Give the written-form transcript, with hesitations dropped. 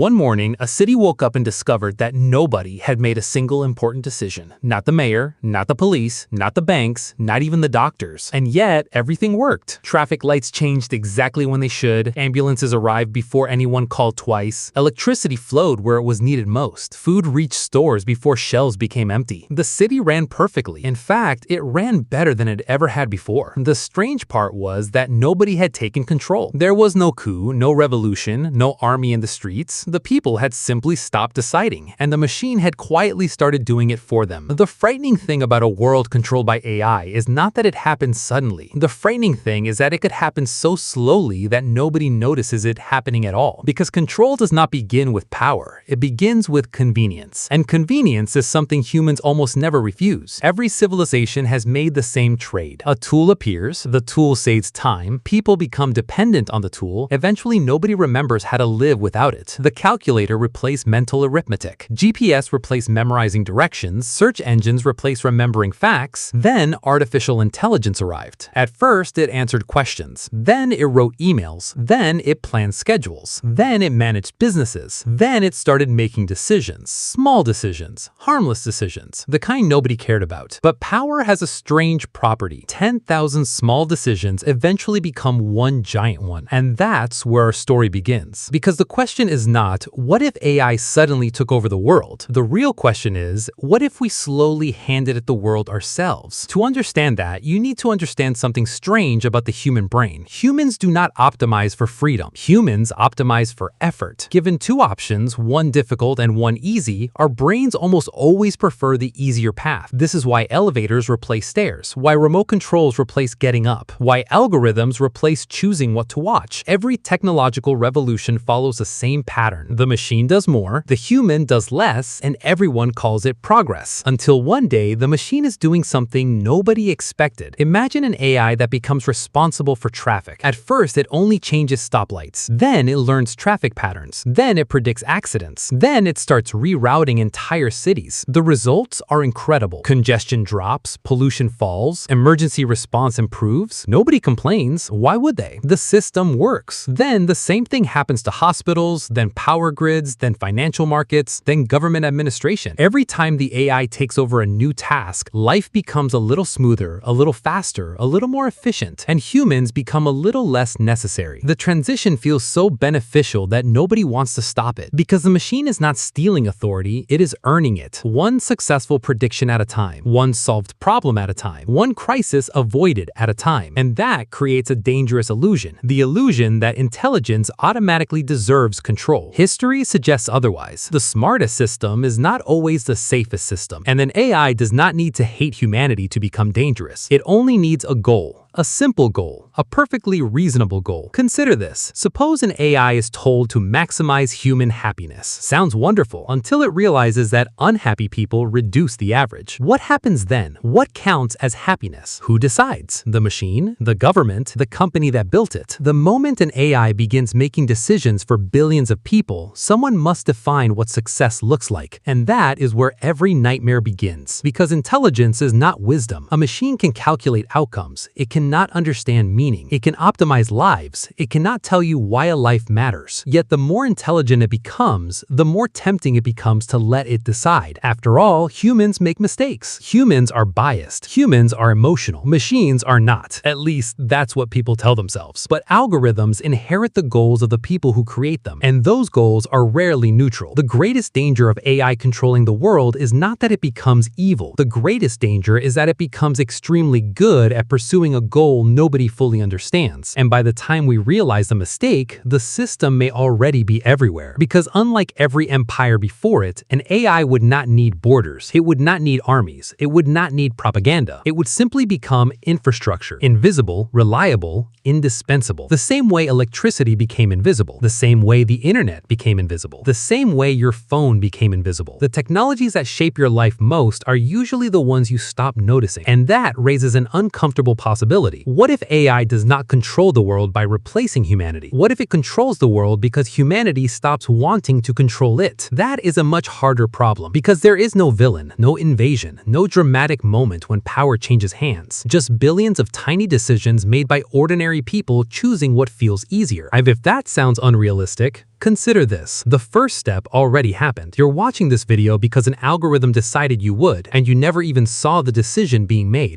One morning, a city woke up and discovered that nobody had made a single important decision. Not the mayor, not the police, not the banks, not even the doctors. And yet, everything worked. Traffic lights changed exactly when they should, ambulances arrived before anyone called twice, electricity flowed where it was needed most, food reached stores before shelves became empty. The city ran perfectly. In fact, it ran better than it ever had before. The strange part was that nobody had taken control. There was no coup, no revolution, no army in the streets. The people had simply stopped deciding, and the machine had quietly started doing it for them. The frightening thing about a world controlled by AI is not that it happens suddenly. The frightening thing is that it could happen so slowly that nobody notices it happening at all. Because control does not begin with power, it begins with convenience. And convenience is something humans almost never refuse. Every civilization has made the same trade. A tool appears, the tool saves time, people become dependent on the tool, eventually nobody remembers how to live without it. The calculator replaced mental arithmetic. GPS replaced memorizing directions, search engines replaced remembering facts, then artificial intelligence arrived. At first, it answered questions, then it wrote emails, then it planned schedules, then it managed businesses, then it started making decisions, small decisions, harmless decisions, the kind nobody cared about. But power has a strange property. 10,000 small decisions eventually become one giant one, and that's where our story begins. Because the question is not, what if AI suddenly took over the world? The real question is, what if we slowly handed it the world ourselves? To understand that, you need to understand something strange about the human brain. Humans do not optimize for freedom. Humans optimize for effort. Given two options, one difficult and one easy, our brains almost always prefer the easier path. This is why elevators replace stairs, why remote controls replace getting up, why algorithms replace choosing what to watch. Every technological revolution follows the same pattern. The machine does more, the human does less, and everyone calls it progress. Until one day, the machine is doing something nobody expected. Imagine an AI that becomes responsible for traffic. At first, it only changes stoplights. Then it learns traffic patterns. Then it predicts accidents. Then it starts rerouting entire cities. The results are incredible. Congestion drops, pollution falls, emergency response improves. Nobody complains. Why would they? The system works. Then the same thing happens to hospitals, then power grids, then financial markets, then government administration. Every time the AI takes over a new task, life becomes a little smoother, a little faster, a little more efficient, and humans become a little less necessary. The transition feels so beneficial that nobody wants to stop it, because the machine is not stealing authority, it is earning it. One successful prediction at a time, one solved problem at a time, one crisis avoided at a time. And that creates a dangerous illusion, the illusion that intelligence automatically deserves control. History suggests otherwise. The smartest system is not always the safest system, and an AI does not need to hate humanity to become dangerous. It only needs a goal. A simple goal, a perfectly reasonable goal. Consider this. Suppose an AI is told to maximize human happiness. Sounds wonderful until it realizes that unhappy people reduce the average. What happens then? What counts as happiness? Who decides? The machine? The government? The company that built it? The moment an AI begins making decisions for billions of people, someone must define what success looks like. And that is where every nightmare begins. Because intelligence is not wisdom. A machine can calculate outcomes. It cannot understand meaning. It can optimize lives. It cannot tell you why a life matters. Yet the more intelligent it becomes, the more tempting it becomes to let it decide. After all, humans make mistakes. Humans are biased. Humans are emotional. Machines are not. At least that's what people tell themselves. But algorithms inherit the goals of the people who create them, and those goals are rarely neutral. The greatest danger of AI controlling the world is not that it becomes evil. The greatest danger is that it becomes extremely good at pursuing a goal nobody fully understands. And by the time we realize the mistake, the system may already be everywhere. Because unlike every empire before it, an AI would not need borders. It would not need armies. It would not need propaganda. It would simply become infrastructure. Invisible, reliable, indispensable. The same way electricity became invisible. The same way the internet became invisible. The same way your phone became invisible. The technologies that shape your life most are usually the ones you stop noticing. And that raises an uncomfortable possibility. Invisibility. What if AI does not control the world by replacing humanity? What if it controls the world because humanity stops wanting to control it? That is a much harder problem because there is no villain, no invasion, no dramatic moment when power changes hands. Just billions of tiny decisions made by ordinary people choosing what feels easier. If that sounds unrealistic, consider this. The first step already happened. You're watching this video because an algorithm decided you would, and you never even saw the decision being made.